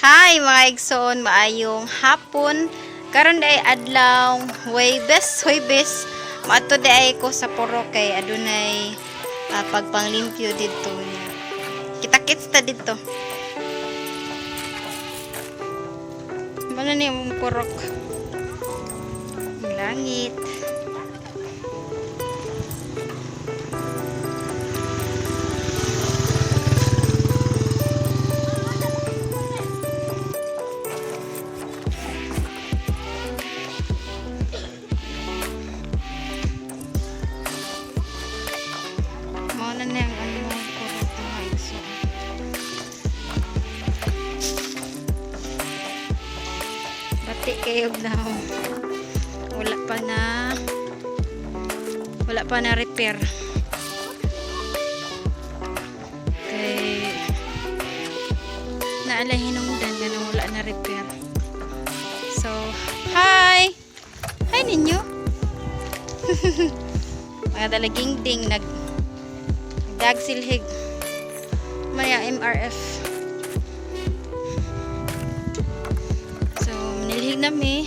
Hi mga igsoon, maayong hapon. Karon day adlaw Huwebes. Maadto day ko sa purok kay adunay pagpanglimpyo dito niya. Kita-kits ta dito. Mana ni yung purok? Langit. Bati kayo na wala pa na repair kay naalay hinungdan nga wala na repair. So hi ninyo. Mga dalaging ding nagdag silhig maya MRF. Nilhig nami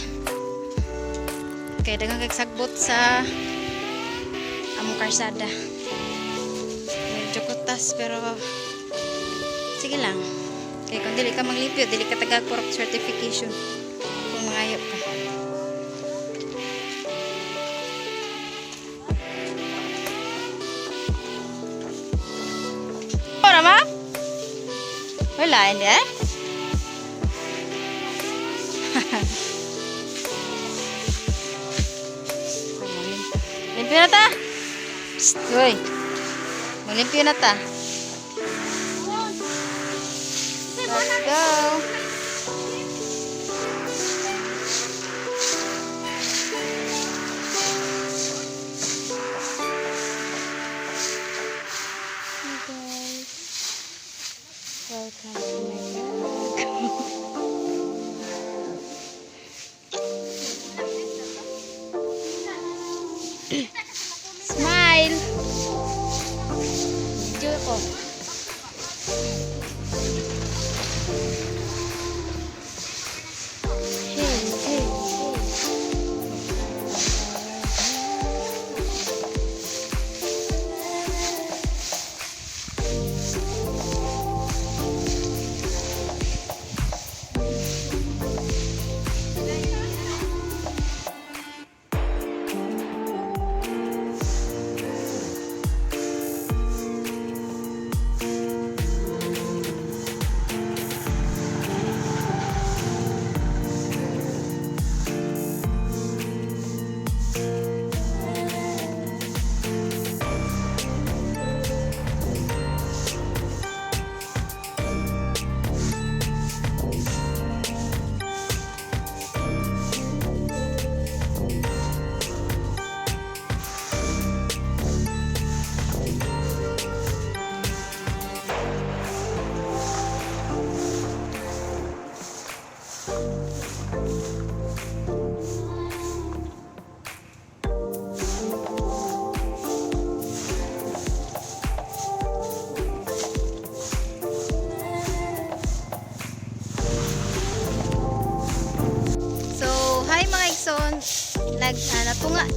kaya dagang kagsagbot sa among karsada. Medyo kutas pero sige lang, kaya kung dili ka manglipyo, dili ka taga purok certification kung mangayop ka. Ora ma? Wala hindi eh? Limpyo na ta. Psst, uy. Malimpyo na ta. Let's go. Hey guys. Welcome to my vlog. Smile. Video ko. Hey.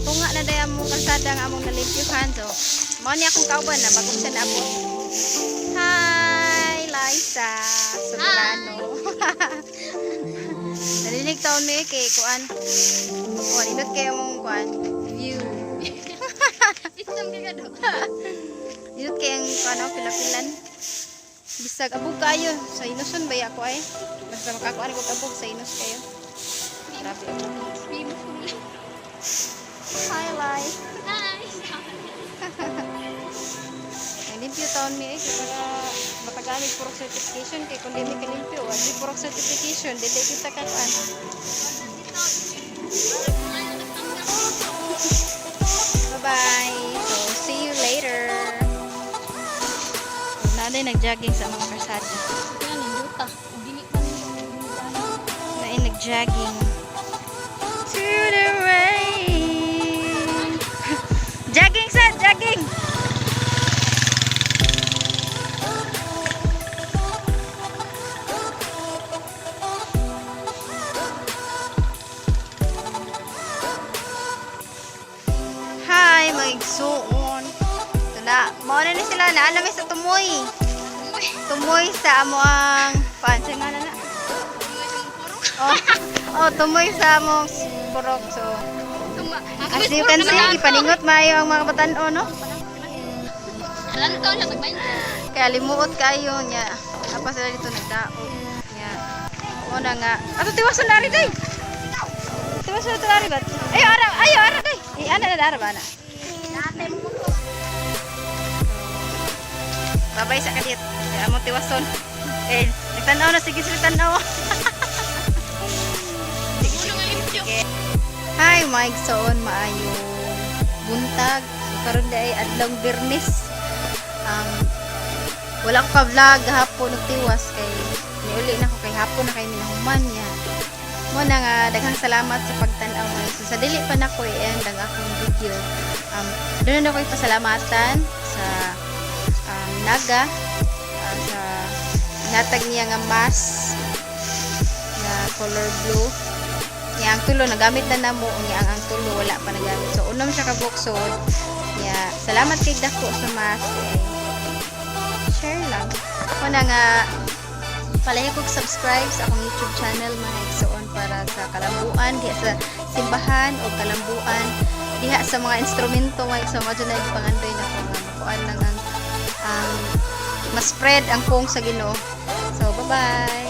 Tunga na day among karsada nga among nalimpyuhan. So mao ni akong kauban na bagong siya naabot. Hi Liza Sobrano. Nalilig taon mi kay kuan. Inot kay among kuan view. Isam kay do. Inot kay ang kuan pilapilan. Bisag abog kayo sa inuson ba ako ay. Basta makakuan ko abog sa inus kayo. Grabe abog. Hi, Lai. Hi. Limpyo taon mi para matagamit purok certification kay kung dili ka limpyo, di purok certification, dili kita kakuan. Bye-bye. So, see you later. Naday nag-jogging sa mga karsada. Yan, induta. Dili pa nila nag-jogging. To the rain. Jogging sa jogging. igsuon. So na, mao na ni sila naalam sa tumoy. Tumoy sa amo ang pansa nga na. Tumoy sa among purok. So as you can see, ipaningot maayo ang mga batan-o, no? Kaya limuot kayo niya. Apa sila dito nagdaog. Nya. Una nga. Ato tiwason na rin day. Tiwason na rin ba? Ayo ara day. Ana na ara ba na? Babay sa kadit. Kaya mo tiwason. Nagtanaw na sige sila tanaw. Sige. Hi, Mike Soon maayo buntag. Karon day adlaw Biyernes. Wala ko ka-vlog hapon nagtiwas kay niuli na ko kay hapon na kay minahuman niya. Mo na nga daghang salamat sa pagtan-aw mo. So, sa dili pa nako i-end ang akong video. Doon na ko pasalamatan sa Naga sa natag niya nga mask na color blue. Niya ang tulo nagamit na namo niya ang tulo wala pa nagamit. So unom siya ka buksod. Niya salamat kay dako sa mask. Share lang. Kuna nga palahi kong subscribe sa akong YouTube channel mga igsoon para sa kalambuan diha sa simbahan o kalambuan diha sa mga instrumento mga igsoon mo dyan na pangandoy na ko nga makuan lang ang mas spread ang kong sa Ginoo. So bye bye.